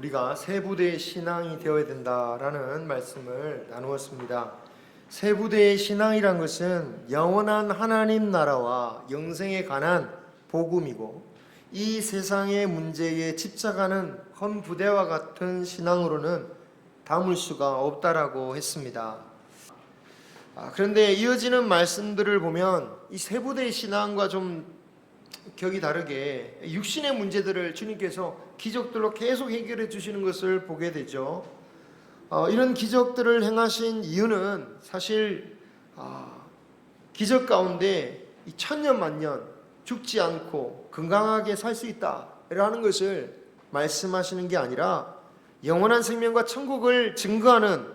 우리가 세 부대의 신앙이 되어야 된다라는 말씀을 나누었습니다. 세 부대의 신앙이란 것은 영원한 하나님 나라와 영생에 관한 복음이고, 이 세상의 문제에 집착하는 헌 부대와 같은 신앙으로는 담을 수가 없다라고 했습니다. 그런데 이어지는 말씀들을 보면 이 세 부대의 신앙과 좀 격이 다르게 육신의 문제들을 주님께서 기적들로 계속 해결해 주시는 것을 보게 되죠. 이런 기적들을 행하신 이유는 사실 기적 가운데 이 천년 만년 죽지 않고 건강하게 살 수 있다라는 것을 말씀하시는 게 아니라 영원한 생명과 천국을 증거하는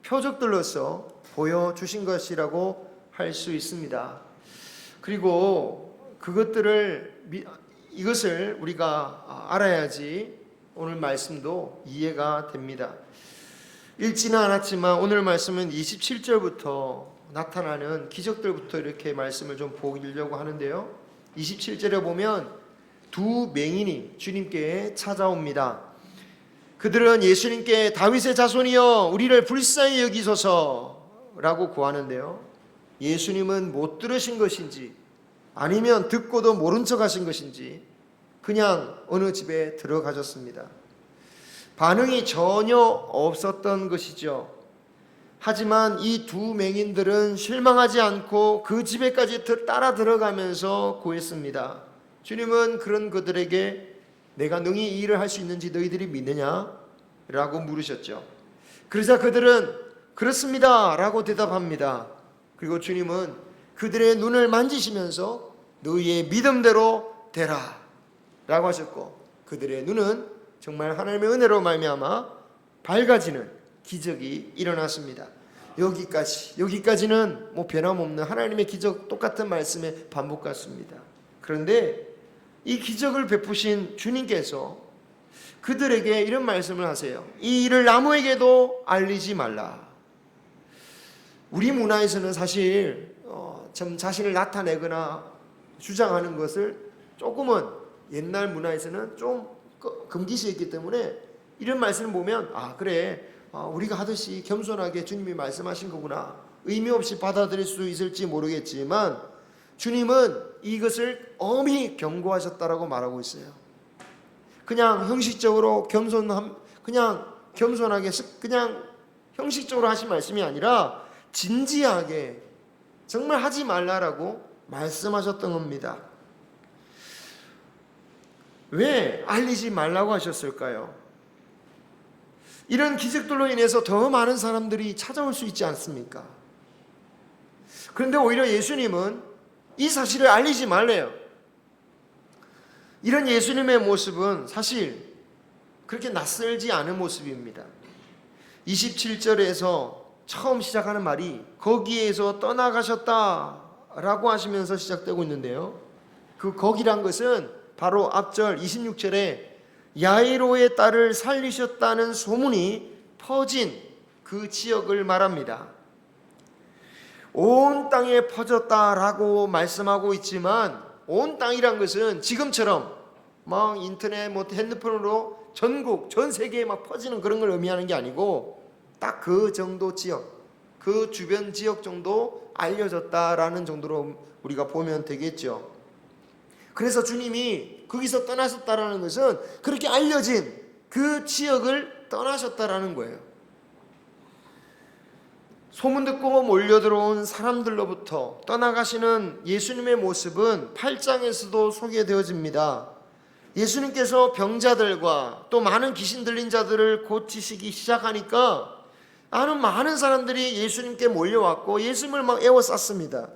표적들로서 보여주신 것이라고 할 수 있습니다. 그리고 이것을 우리가 알아야지 오늘 말씀도 이해가 됩니다. 읽지는 않았지만 오늘 말씀은 27절부터 나타나는 기적들부터 이렇게 말씀을 좀 보려고 하는데요. 27절에 보면 두 맹인이 주님께 찾아옵니다. 그들은 예수님께 다윗의 자손이여 우리를 불쌍히 여기소서라고 구하는데요. 예수님은 못 들으신 것인지 아니면 듣고도 모른 척 하신 것인지 그냥 어느 집에 들어가셨습니다. 반응이 전혀 없었던 것이죠. 하지만 이 두 맹인들은 실망하지 않고 그 집에까지 따라 들어가면서 구했습니다. 주님은 그런 그들에게 내가 능히 이 일을 할 수 있는지 너희들이 믿느냐? 라고 물으셨죠. 그러자 그들은 그렇습니다 라고 대답합니다. 그리고 주님은 그들의 눈을 만지시면서 너희의 믿음대로 되라 라고 하셨고, 그들의 눈은 정말 하나님의 은혜로 말미암아 밝아지는 기적이 일어났습니다. 여기까지는 변함없는 하나님의 기적, 똑같은 말씀의 반복 같습니다. 그런데 이 기적을 베푸신 주님께서 그들에게 이런 말씀을 하세요. 이 일을 아무에게도 알리지 말라. 우리 문화에서는 사실 참 자신을 나타내거나 주장하는 것을 조금은 옛날 문화에서는 좀 금기시했기 때문에 이런 말씀을 보면 그래 우리가 하듯이 겸손하게 주님이 말씀하신 거구나, 의미 없이 받아들일 수 있을지 모르겠지만 주님은 이것을 엄히 경고하셨다라고 말하고 있어요. 그냥 형식적으로 그냥 겸손하게 그냥 형식적으로 하신 말씀이 아니라 진지하게 정말 하지 말라라고 말씀하셨던 겁니다. 왜 알리지 말라고 하셨을까요? 이런 기적들로 인해서 더 많은 사람들이 찾아올 수 있지 않습니까? 그런데 오히려 예수님은 이 사실을 알리지 말래요. 이런 예수님의 모습은 사실 그렇게 낯설지 않은 모습입니다. 27절에서 처음 시작하는 말이 거기에서 떠나가셨다라고 하시면서 시작되고 있는데요. 그 거기란 것은 바로 앞절 26절에 야이로의 딸을 살리셨다는 소문이 퍼진 그 지역을 말합니다. 온 땅에 퍼졌다라고 말씀하고 있지만 온 땅이란 것은 지금처럼 막 인터넷 핸드폰으로 전국 전 세계에 막 퍼지는 그런 걸 의미하는 게 아니고 딱 그 정도 지역, 그 주변 지역 정도 알려졌다라는 정도로 우리가 보면 되겠죠. 그래서 주님이 거기서 떠나셨다라는 것은 그렇게 알려진 그 지역을 떠나셨다라는 거예요. 소문 듣고 몰려들어온 사람들로부터 떠나가시는 예수님의 모습은 8장에서도 소개되어집니다. 예수님께서 병자들과 또 많은 귀신 들린 자들을 고치시기 시작하니까 많은 사람들이 예수님께 몰려왔고 예수님을 막 에워쌌습니다.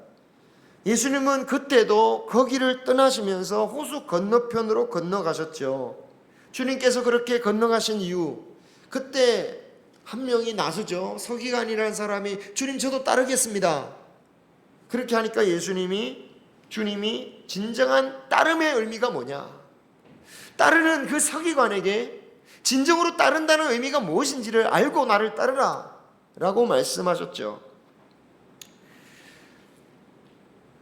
예수님은 그때도 거기를 떠나시면서 호수 건너편으로 건너가셨죠. 주님께서 그렇게 건너가신 이유, 그때 한 명이 나서죠. 서기관이라는 사람이 주님 저도 따르겠습니다. 그렇게 하니까 주님이 진정한 따름의 의미가 뭐냐, 따르는 그 서기관에게 진정으로 따른다는 의미가 무엇인지를 알고 나를 따르라 라고 말씀하셨죠.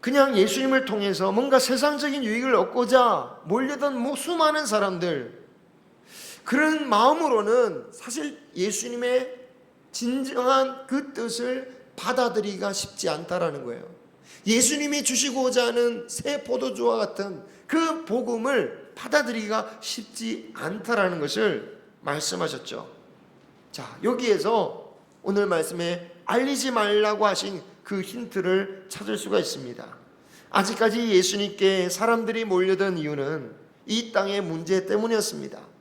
그냥 예수님을 통해서 뭔가 세상적인 유익을 얻고자 몰려든 수많은 사람들, 그런 마음으로는 사실 예수님의 진정한 그 뜻을 받아들이기가 쉽지 않다라는 거예요. 예수님이 주시고자 하는 새 포도주와 같은 그 복음을 받아들이기가 쉽지 않다라는 것을 말씀하셨죠. 자, 여기에서 오늘 말씀에 알리지 말라고 하신 그 힌트를 찾을 수가 있습니다. 아직까지 예수님께 사람들이 몰려든 이유는 이 땅의 문제 때문이었습니다.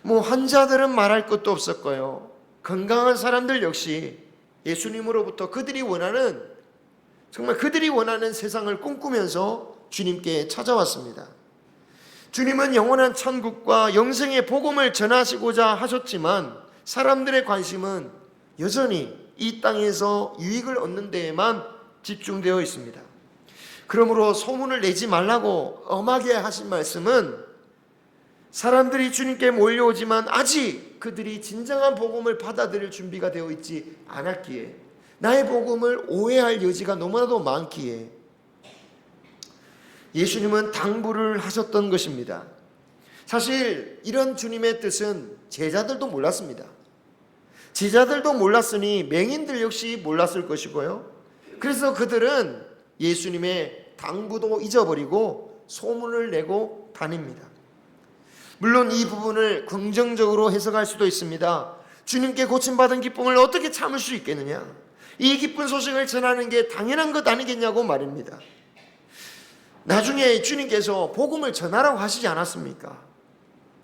환자들은 말할 것도 없었고요. 건강한 사람들 역시 예수님으로부터 그들이 원하는 세상을 꿈꾸면서 주님께 찾아왔습니다. 주님은 영원한 천국과 영생의 복음을 전하시고자 하셨지만 사람들의 관심은 여전히 이 땅에서 유익을 얻는 데에만 집중되어 있습니다. 그러므로 소문을 내지 말라고 엄하게 하신 말씀은 사람들이 주님께 몰려오지만 아직 그들이 진정한 복음을 받아들일 준비가 되어 있지 않았기에, 나의 복음을 오해할 여지가 너무나도 많기에 예수님은 당부를 하셨던 것입니다. 사실 이런 주님의 뜻은 제자들도 몰랐습니다. 제자들도 몰랐으니 맹인들 역시 몰랐을 것이고요. 그래서 그들은 예수님의 당부도 잊어버리고 소문을 내고 다닙니다. 물론 이 부분을 긍정적으로 해석할 수도 있습니다. 주님께 고침받은 기쁨을 어떻게 참을 수 있겠느냐? 이 기쁜 소식을 전하는 게 당연한 것 아니겠냐고 말입니다. 나중에 주님께서 복음을 전하라고 하시지 않았습니까?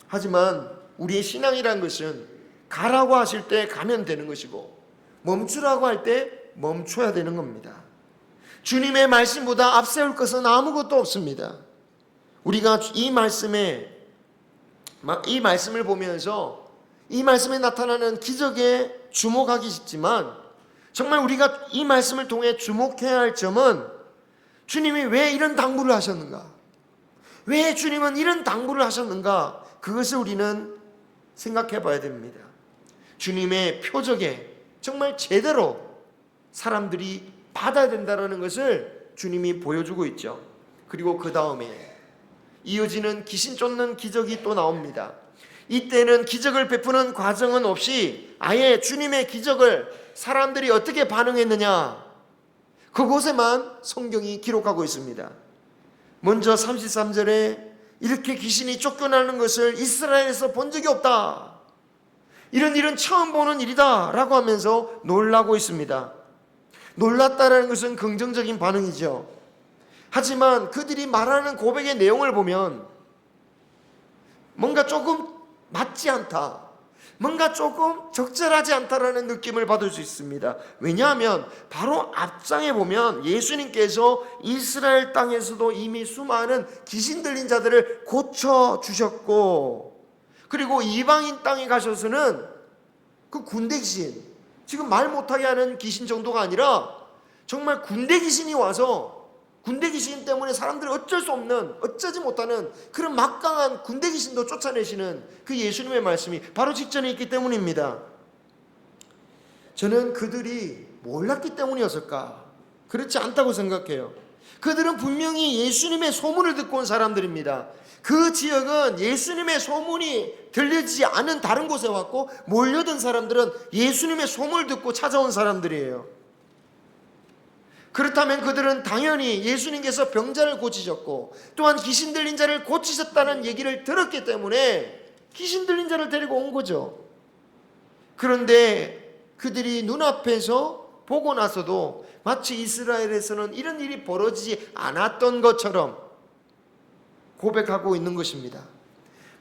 하지만 우리의 신앙이란 것은 가라고 하실 때 가면 되는 것이고 멈추라고 할 때 멈춰야 되는 겁니다. 주님의 말씀보다 앞세울 것은 아무것도 없습니다. 우리가 이 말씀을 보면서 이 말씀에 나타나는 기적에 주목하기 쉽지만 정말 우리가 이 말씀을 통해 주목해야 할 점은 주님이 왜 이런 당부를 하셨는가? 왜 주님은 이런 당부를 하셨는가? 그것을 우리는 생각해 봐야 됩니다. 주님의 표적에 정말 제대로 사람들이 받아야 된다는 것을 주님이 보여주고 있죠. 그리고 그 다음에 이어지는 귀신 쫓는 기적이 또 나옵니다. 이때는 기적을 베푸는 과정은 없이 아예 주님의 기적을 사람들이 어떻게 반응했느냐, 그곳에만 성경이 기록하고 있습니다. 먼저 33절에 이렇게 귀신이 쫓겨나는 것을 이스라엘에서 본 적이 없다, 이런 일은 처음 보는 일이다 라고 하면서 놀라고 있습니다. 놀랐다는 것은 긍정적인 반응이죠. 하지만 그들이 말하는 고백의 내용을 보면 뭔가 조금 맞지 않다, 뭔가 조금 적절하지 않다라는 느낌을 받을 수 있습니다. 왜냐하면 바로 앞장에 보면 예수님께서 이스라엘 땅에서도 이미 수많은 귀신 들린 자들을 고쳐주셨고, 그리고 이방인 땅에 가셔서는 그 군대 귀신, 지금 말 못하게 하는 귀신 정도가 아니라 정말 군대 귀신이 와서 군대 귀신 때문에 사람들이 어쩔 수 없는, 어쩌지 못하는 그런 막강한 군대 귀신도 쫓아내시는 그 예수님의 말씀이 바로 직전에 있기 때문입니다. 저는 그들이 몰랐기 때문이었을까? 그렇지 않다고 생각해요. 그들은 분명히 예수님의 소문을 듣고 온 사람들입니다. 그 지역은 예수님의 소문이 들리지 않은 다른 곳에 왔고, 몰려든 사람들은 예수님의 소문을 듣고 찾아온 사람들이에요. 그렇다면 그들은 당연히 예수님께서 병자를 고치셨고 또한 귀신 들린 자를 고치셨다는 얘기를 들었기 때문에 귀신 들린 자를 데리고 온 거죠. 그런데 그들이 눈앞에서 보고 나서도 마치 이스라엘에서는 이런 일이 벌어지지 않았던 것처럼 고백하고 있는 것입니다.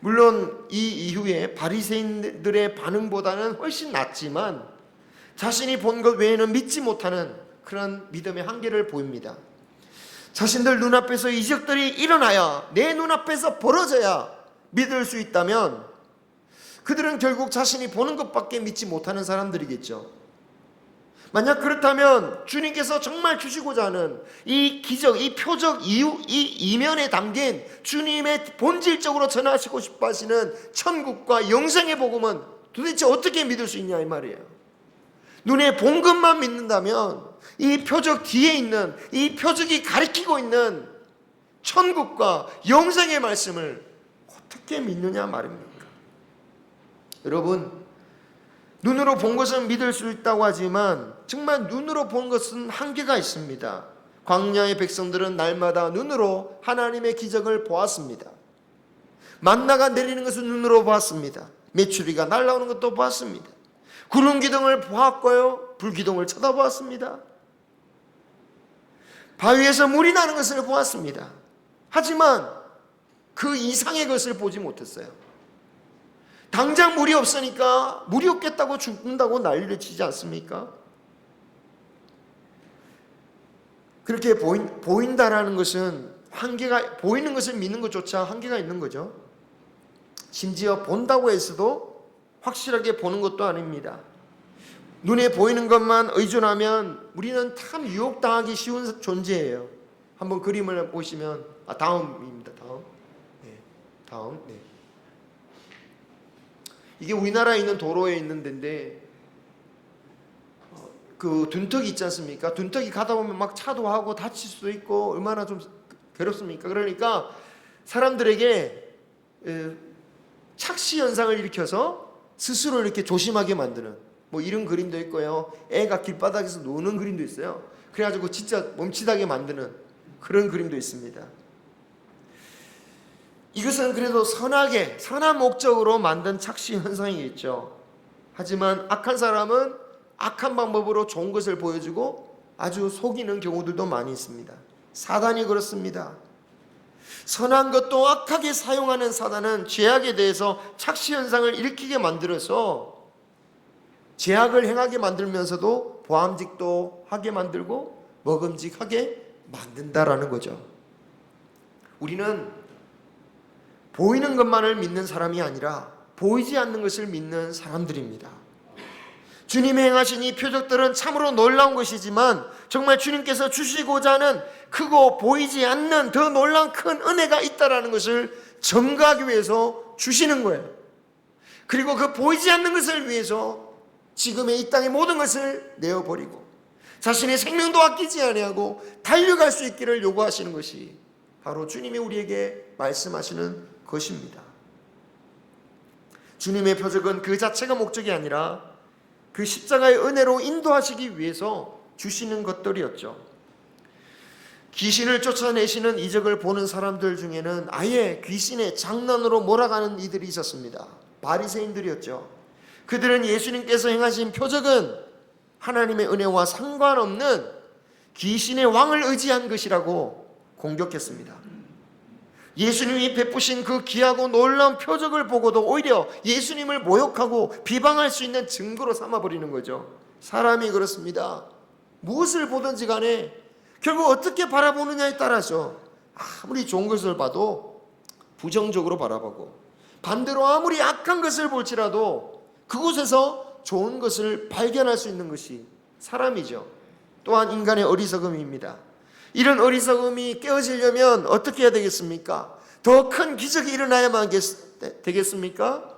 물론 이 이후에 바리새인들의 반응보다는 훨씬 낫지만 자신이 본 것 외에는 믿지 못하는 그런 믿음의 한계를 보입니다. 자신들 눈앞에서 이적들이 일어나야, 내 눈앞에서 벌어져야 믿을 수 있다면 그들은 결국 자신이 보는 것밖에 믿지 못하는 사람들이겠죠. 만약 그렇다면 주님께서 정말 주시고자 하는 이 기적, 이 표적, 이 이면에 담긴 주님의 본질적으로 전하시고 싶어 하시는 천국과 영생의 복음은 도대체 어떻게 믿을 수 있냐 이 말이에요. 눈에 본 것만 믿는다면 이 표적 뒤에 있는, 이 표적이 가리키고 있는 천국과 영생의 말씀을 어떻게 믿느냐 말입니까? 여러분, 눈으로 본 것은 믿을 수 있다고 하지만 정말 눈으로 본 것은 한계가 있습니다. 광야의 백성들은 날마다 눈으로 하나님의 기적을 보았습니다. 만나가 내리는 것을 눈으로 보았습니다. 메추리가 날아오는 것도 보았습니다. 구름 기둥을 보았고요, 불기둥을 쳐다보았습니다. 바위에서 물이 나는 것을 보았습니다. 하지만 그 이상의 것을 보지 못했어요. 당장 물이 없으니까 물이 없겠다고 죽는다고 난리를 치지 않습니까? 그렇게 보인다라는 것은 한계가, 보이는 것을 믿는 것조차 한계가 있는 거죠. 심지어 본다고 해서도 확실하게 보는 것도 아닙니다. 눈에 보이는 것만 의존하면 우리는 참 유혹당하기 쉬운 존재예요. 한번 그림을 보시면, 다음입니다. 다음. 이게 우리나라에 있는 도로에 있는 데인데, 그 둔턱이 있지 않습니까? 둔턱이 가다 보면 막 차도 하고 다칠 수도 있고 얼마나 좀 괴롭습니까? 그러니까 사람들에게 착시 현상을 일으켜서 스스로 이렇게 조심하게 만드는 뭐 이런 그림도 있고요. 애가 길바닥에서 노는 그림도 있어요. 그래가지고 진짜 멈칫하게 만드는 그런 그림도 있습니다. 이것은 그래도 선한 목적으로 만든 착시 현상이겠죠. 하지만 악한 사람은 악한 방법으로 좋은 것을 보여주고 아주 속이는 경우들도 많이 있습니다. 사단이 그렇습니다. 선한 것도 악하게 사용하는 사단은 죄악에 대해서 착시 현상을 일으키게 만들어서 죄악을 행하게 만들면서도 보암직도 하게 만들고 먹음직하게 만든다라는 거죠. 우리는 보이는 것만을 믿는 사람이 아니라 보이지 않는 것을 믿는 사람들입니다. 주님이 행하신 이 표적들은 참으로 놀라운 것이지만 정말 주님께서 주시고자 하는 크고 보이지 않는 더 놀라운 큰 은혜가 있다는 것을 증거하기 위해서 주시는 거예요. 그리고 그 보이지 않는 것을 위해서 지금의 이 땅의 모든 것을 내어버리고 자신의 생명도 아끼지 아니하고 달려갈 수 있기를 요구하시는 것이 바로 주님이 우리에게 말씀하시는 것입니다. 주님의 표적은 그 자체가 목적이 아니라 그 십자가의 은혜로 인도하시기 위해서 주시는 것들이었죠. 귀신을 쫓아내시는 이적을 보는 사람들 중에는 아예 귀신의 장난으로 몰아가는 이들이 있었습니다. 바리새인들이었죠. 그들은 예수님께서 행하신 표적은 하나님의 은혜와 상관없는 귀신의 왕을 의지한 것이라고 공격했습니다. 예수님이 베푸신 그 귀하고 놀라운 표적을 보고도 오히려 예수님을 모욕하고 비방할 수 있는 증거로 삼아버리는 거죠. 사람이 그렇습니다. 무엇을 보든지 간에 결국 어떻게 바라보느냐에 따라서 아무리 좋은 것을 봐도 부정적으로 바라보고 반대로 아무리 악한 것을 볼지라도 그곳에서 좋은 것을 발견할 수 있는 것이 사람이죠. 또한 인간의 어리석음입니다. 이런 어리석음이 깨어지려면 어떻게 해야 되겠습니까? 더 큰 기적이 일어나야만 되겠습니까?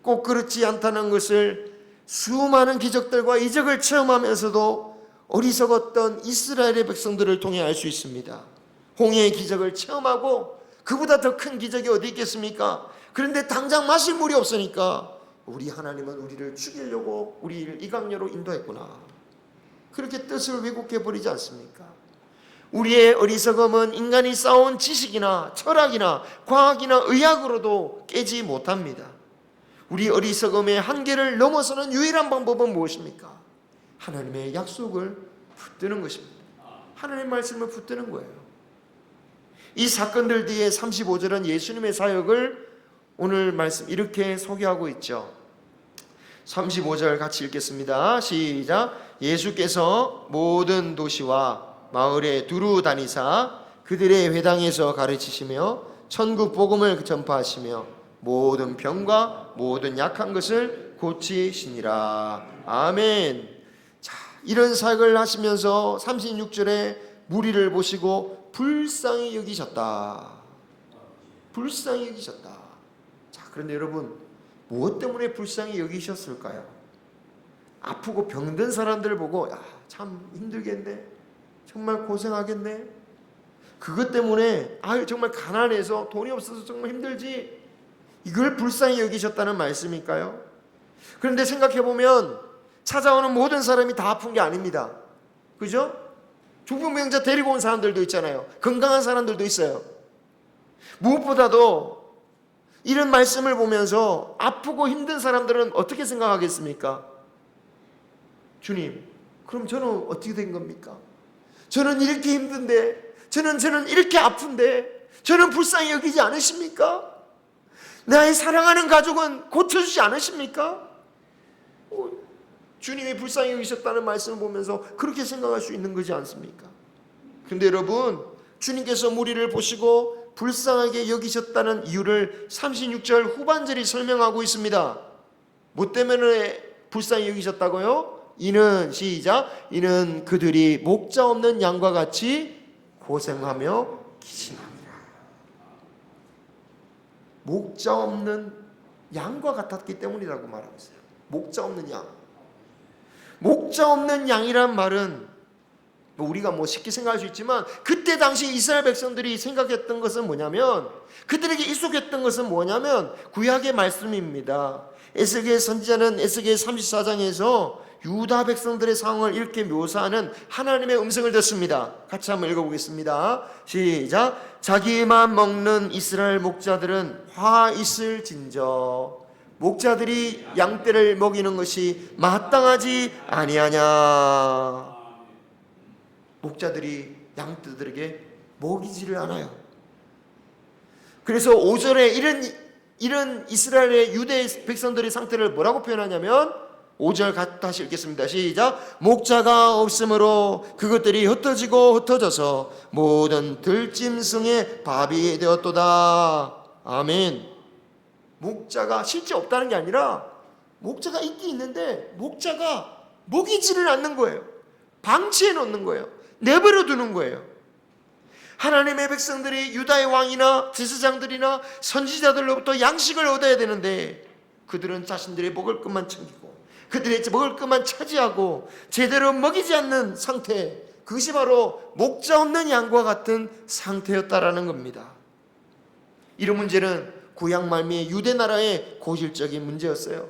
꼭 그렇지 않다는 것을 수많은 기적들과 이적을 체험하면서도 어리석었던 이스라엘의 백성들을 통해 알 수 있습니다. 홍해의 기적을 체험하고 그보다 더 큰 기적이 어디 있겠습니까? 그런데 당장 마실 물이 없으니까 우리 하나님은 우리를 죽이려고 우리를 이 강요로 인도했구나. 그렇게 뜻을 왜곡해버리지 않습니까? 우리의 어리석음은 인간이 쌓아온 지식이나 철학이나 과학이나 의학으로도 깨지 못합니다. 우리 어리석음의 한계를 넘어서는 유일한 방법은 무엇입니까? 하나님의 약속을 붙드는 것입니다. 하나님의 말씀을 붙드는 거예요. 이 사건들 뒤에 35절은 예수님의 사역을 오늘 말씀 이렇게 소개하고 있죠. 35절 같이 읽겠습니다. 시작. 예수께서 모든 도시와 마을에 두루 다니사 그들의 회당에서 가르치시며 천국 복음을 전파하시며 모든 병과 모든 약한 것을 고치시니라. 아멘. 자, 이런 사역을 하시면서 36절에 무리를 보시고 불쌍히 여기셨다. 불쌍히 여기셨다. 자, 그런데 여러분, 무엇 때문에 불쌍히 여기셨을까요? 아프고 병든 사람들을 보고 참 힘들겠네, 정말 고생하겠네, 그것 때문에 정말 가난해서 돈이 없어서 정말 힘들지, 이걸 불쌍히 여기셨다는 말씀일까요? 그런데 생각해보면 찾아오는 모든 사람이 다 아픈 게 아닙니다. 그죠? 중풍병자 데리고 온 사람들도 있잖아요. 건강한 사람들도 있어요. 무엇보다도 이런 말씀을 보면서 아프고 힘든 사람들은 어떻게 생각하겠습니까? 주님, 그럼 저는 어떻게 된 겁니까? 저는 이렇게 힘든데, 저는 이렇게 아픈데, 저는 불쌍히 여기지 않으십니까? 나의 사랑하는 가족은 고쳐주지 않으십니까? 주님이 불쌍히 여기셨다는 말씀을 보면서 그렇게 생각할 수 있는 거지 않습니까? 근데 여러분, 주님께서 우리를 보시고 불쌍하게 여기셨다는 이유를 36절 후반절이 설명하고 있습니다. 뭐 때문에 불쌍히 여기셨다고요? 이는 시작, 이는 그들이 목자 없는 양과 같이 고생하며 기진합니다. 목자 없는 양과 같았기 때문이라고 말하고 있어요. 목자 없는 양. 목자 없는 양이란 말은 우리가 쉽게 생각할 수 있지만 그때 당시 이스라엘 백성들이 생각했던 것은 뭐냐면, 그들에게 익숙했던 것은 뭐냐면 구약의 말씀입니다. 에스겔 선지자는 에스겔 34장에서 유다 백성들의 상황을 이렇게 묘사하는 하나님의 음성을 듣습니다. 같이 한번 읽어보겠습니다. 시작. 자기만 먹는 이스라엘 목자들은 화 있을진저 목자들이 양떼를 먹이는 것이 마땅하지 아니하냐. 목자들이 양떼들에게 먹이지를 않아요. 그래서 5절에 이런 이스라엘의 유대 백성들의 상태를 뭐라고 표현하냐면, 5절 다시 읽겠습니다. 시작. 목자가 없으므로 그것들이 흩어지고 흩어져서 모든 들짐승의 밥이 되었도다. 아멘. 목자가 실제 없다는 게 아니라 목자가 있긴 있는데 목자가 먹이지를 않는 거예요. 방치해 놓는 거예요. 내버려 두는 거예요. 하나님의 백성들이 유다의 왕이나 제사장들이나 선지자들로부터 양식을 얻어야 되는데 그들은 자신들의 먹을 것만 챙기고 그들의 먹을 것만 차지하고 제대로 먹이지 않는 상태, 그것이 바로 목자 없는 양과 같은 상태였다라는 겁니다. 이런 문제는 구약 말미의 유대 나라의 고질적인 문제였어요.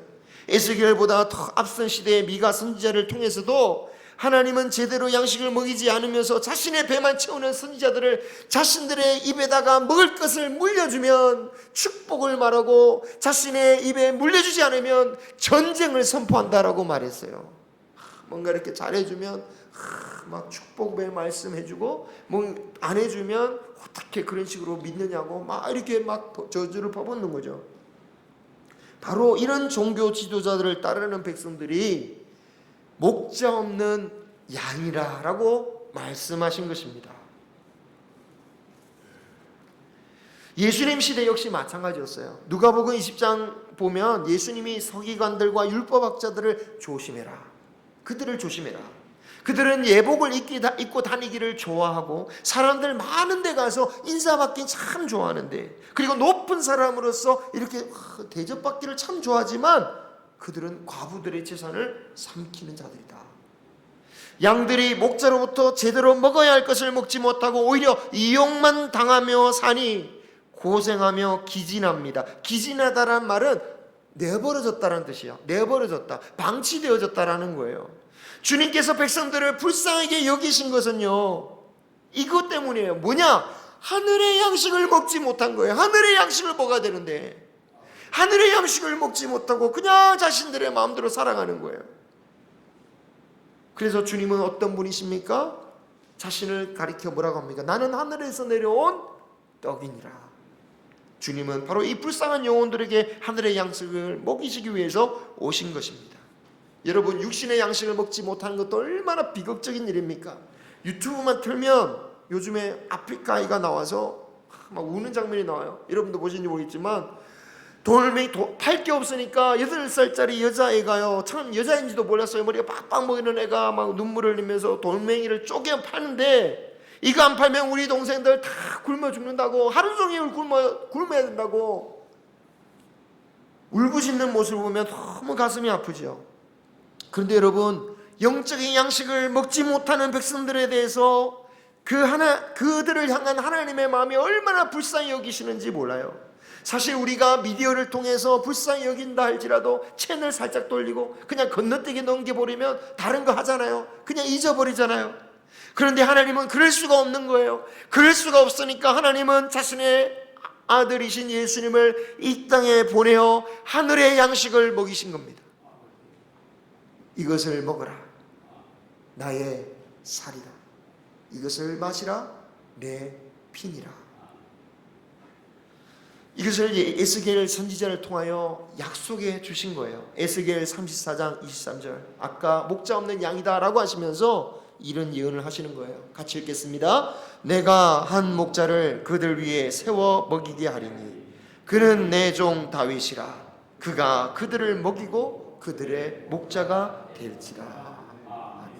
에스겔보다 더 앞선 시대의 미가 선지자를 통해서도 하나님은 제대로 양식을 먹이지 않으면서 자신의 배만 채우는 선지자들을 자신들의 입에다가 먹을 것을 물려주면 축복을 말하고 자신의 입에 물려주지 않으면 전쟁을 선포한다라고 말했어요. 뭔가 이렇게 잘해주면 막 축복의 말씀해주고, 뭐 안 해주면 어떻게 그런 식으로 믿느냐고 막 이렇게 막 저주를 퍼붓는 거죠. 바로 이런 종교 지도자들을 따르는 백성들이 목자 없는 양이라고 말씀하신 것입니다. 예수님 시대 역시 마찬가지였어요. 누가복음 20장 보면 예수님이 서기관들과 율법학자들을 조심해라. 그들을 조심해라. 그들은 예복을 입고 다니기를 좋아하고 사람들 많은 데 가서 인사받기 참 좋아하는데, 그리고 높은 사람으로서 이렇게 대접받기를 참 좋아하지만 그들은 과부들의 재산을 삼키는 자들이다. 양들이 목자로부터 제대로 먹어야 할 것을 먹지 못하고 오히려 이용만 당하며 사니 고생하며 기진합니다. 기진하다란 말은 내버려졌다는 뜻이야. 내버려졌다, 방치되어졌다라는 거예요. 주님께서 백성들을 불쌍하게 여기신 것은요, 이것 때문이에요. 뭐냐? 하늘의 양식을 먹지 못한 거예요. 하늘의 양식을 먹어야 되는데 하늘의 양식을 먹지 못하고 그냥 자신들의 마음대로 살아가는 거예요. 그래서 주님은 어떤 분이십니까? 자신을 가리켜 뭐라고 합니까? 나는 하늘에서 내려온 떡이니라. 주님은 바로 이 불쌍한 영혼들에게 하늘의 양식을 먹이시기 위해서 오신 것입니다. 여러분, 육신의 양식을 먹지 못하는 것도 얼마나 비극적인 일입니까? 유튜브만 틀면 요즘에 아프리카 아이가 나와서 막 우는 장면이 나와요. 여러분도 보신지 모르겠지만 돌멩이 팔 게 없으니까 8살짜리 여자애가요, 참 여자인지도 몰랐어요. 머리가 빡빡 먹이는 애가 막 눈물을 흘리면서 돌멩이를 쪼개 파는데, 이거 안 팔면 우리 동생들 다 굶어 죽는다고, 하루 종일 굶어야 된다고 울부짖는 모습을 보면 너무 가슴이 아프죠. 그런데 여러분, 영적인 양식을 먹지 못하는 백성들에 대해서 그들을 향한 하나님의 마음이 얼마나 불쌍히 여기시는지 몰라요. 사실 우리가 미디어를 통해서 불쌍히 여긴다 할지라도 채널 살짝 돌리고 그냥 건너뛰기 넘겨버리면 다른 거 하잖아요. 그냥 잊어버리잖아요. 그런데 하나님은 그럴 수가 없는 거예요. 그럴 수가 없으니까 하나님은 자신의 아들이신 예수님을 이 땅에 보내어 하늘의 양식을 먹이신 겁니다. 이것을 먹어라, 나의 살이다. 이것을 마시라, 내 피니라. 이것을 에스겔 선지자를 통하여 약속해 주신 거예요. 에스겔 34장 23절, 아까 목자 없는 양이다 라고 하시면서 이런 예언을 하시는 거예요. 같이 읽겠습니다. 내가 한 목자를 그들 위에 세워 먹이게 하리니 그는 내 종 다윗이라. 그가 그들을 먹이고 그들의 목자가 될지라. 아멘.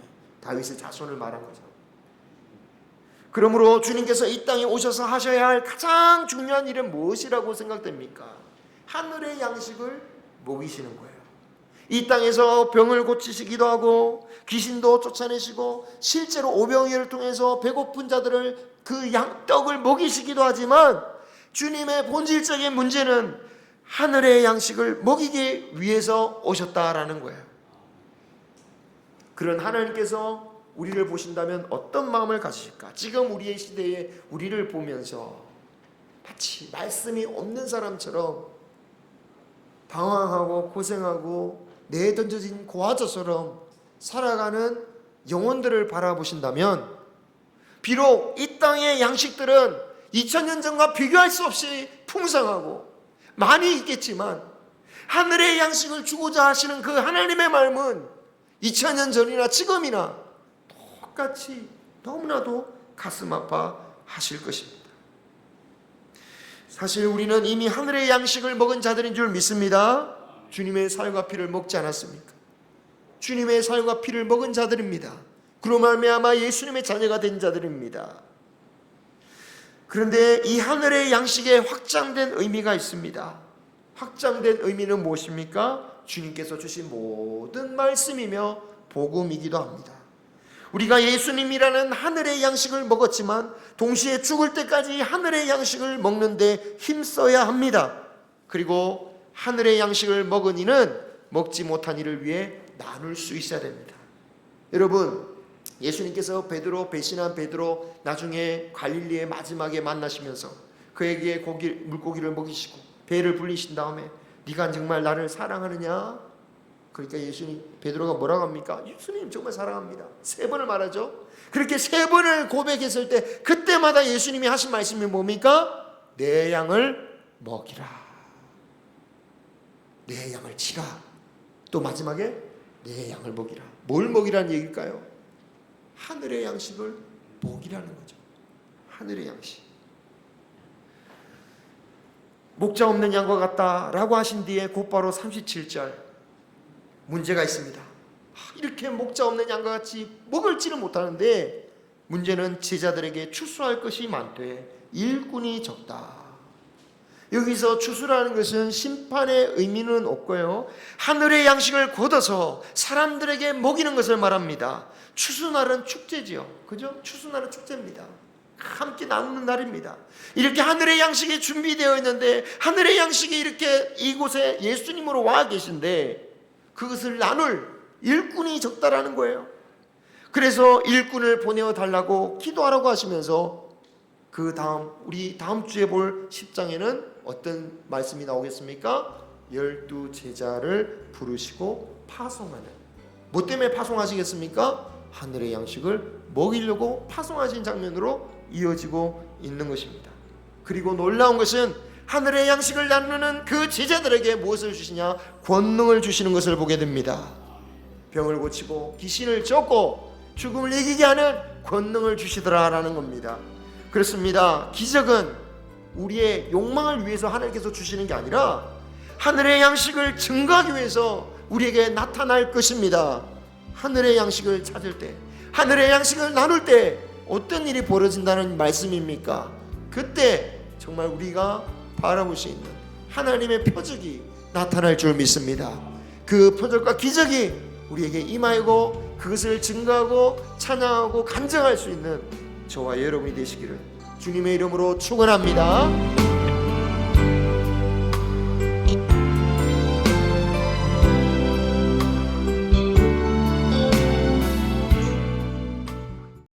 다윗의 자손을 말한 거죠. 그러므로 주님께서 이 땅에 오셔서 하셔야 할 가장 중요한 일은 무엇이라고 생각됩니까? 하늘의 양식을 먹이시는 거예요. 이 땅에서 병을 고치시기도 하고 귀신도 쫓아내시고 실제로 오병이어를 통해서 배고픈 자들을 그 떡을 먹이시기도 하지만 주님의 본질적인 문제는 하늘의 양식을 먹이기 위해서 오셨다라는 거예요. 그런 하나님께서 우리를 보신다면 어떤 마음을 가지실까? 지금 우리의 시대에 우리를 보면서 마치 말씀이 없는 사람처럼 방황하고 고생하고 내던져진 고아저처럼 살아가는 영혼들을 바라보신다면 비록 이 땅의 양식들은 2000년 전과 비교할 수 없이 풍성하고 많이 있겠지만 하늘의 양식을 주고자 하시는 그 하나님의 마음은 2000년 전이나 지금이나 똑같이 너무나도 가슴 아파 하실 것입니다. 사실 우리는 이미 하늘의 양식을 먹은 자들인 줄 믿습니다. 주님의 살과 피를 먹지 않았습니까? 주님의 살과 피를 먹은 자들입니다. 그로 말미암아 예수님의 자녀가 된 자들입니다. 그런데 이 하늘의 양식에 확장된 의미가 있습니다. 확장된 의미는 무엇입니까? 주님께서 주신 모든 말씀이며 복음이기도 합니다. 우리가 예수님이라는 하늘의 양식을 먹었지만 동시에 죽을 때까지 하늘의 양식을 먹는데 힘써야 합니다. 그리고 하늘의 양식을 먹은 이는 먹지 못한 이를 위해 나눌 수 있어야 됩니다. 여러분, 예수님께서 베드로 배신한 베드로 나중에 갈릴리의 마지막에 만나시면서 그에게 물고기를 먹이시고 배를 불리신 다음에 네가 정말 나를 사랑하느냐? 그러니까 베드로가 뭐라고 합니까? 예수님 정말 사랑합니다. 3번을 말하죠. 그렇게 3번을 고백했을 때 그때마다 예수님이 하신 말씀이 뭡니까? 내 양을 먹이라, 내 양을 치라. 또 마지막에 내 양을 먹이라. 뭘 먹이라는 얘기일까요? 하늘의 양식을 먹이라는 거죠. 하늘의 양식. 목자 없는 양과 같다라고 하신 뒤에 곧바로 37절 문제가 있습니다. 이렇게 목자 없는 양과 같이 먹을지는 못하는데 문제는 제자들에게 추수할 것이 많되 일꾼이 적다. 여기서 추수라는 것은 심판의 의미는 없고요, 하늘의 양식을 거둬서 사람들에게 먹이는 것을 말합니다. 추수날은 축제지요. 그죠? 추수날은 축제입니다. 함께 나누는 날입니다. 이렇게 하늘의 양식이 준비되어 있는데 하늘의 양식이 이렇게 이곳에 예수님으로 와 계신데 그것을 나눌 일꾼이 적다라는 거예요. 그래서 일꾼을 보내어 달라고 기도하라고 하시면서 그 다음 우리 다음 주에 볼 10장에는 어떤 말씀이 나오겠습니까? 12 제자를 부르시고 파송하는. 뭐 때문에 파송하시겠습니까? 하늘의 양식을 먹이려고 파송하신 장면으로 이어지고 있는 것입니다. 그리고 놀라운 것은 하늘의 양식을 나누는 그 제자들에게 무엇을 주시냐? 권능을 주시는 것을 보게 됩니다. 병을 고치고 귀신을 쫓고 죽음을 이기게 하는 권능을 주시더라라는 겁니다. 그렇습니다. 기적은 우리의 욕망을 위해서 하나님께서 주시는 게 아니라 하늘의 양식을 증거하기 위해서 우리에게 나타날 것입니다. 하늘의 양식을 찾을 때, 하늘의 양식을 나눌 때 어떤 일이 벌어진다는 말씀입니까? 그때 정말 우리가 바라볼 수 있는 하나님의 표적이 나타날 줄 믿습니다. 그 표적과 기적이 우리에게 임하고 그것을 증거하고 찬양하고 간증할 수 있는 저와 여러분이 되시기를 주님의 이름으로 축원합니다.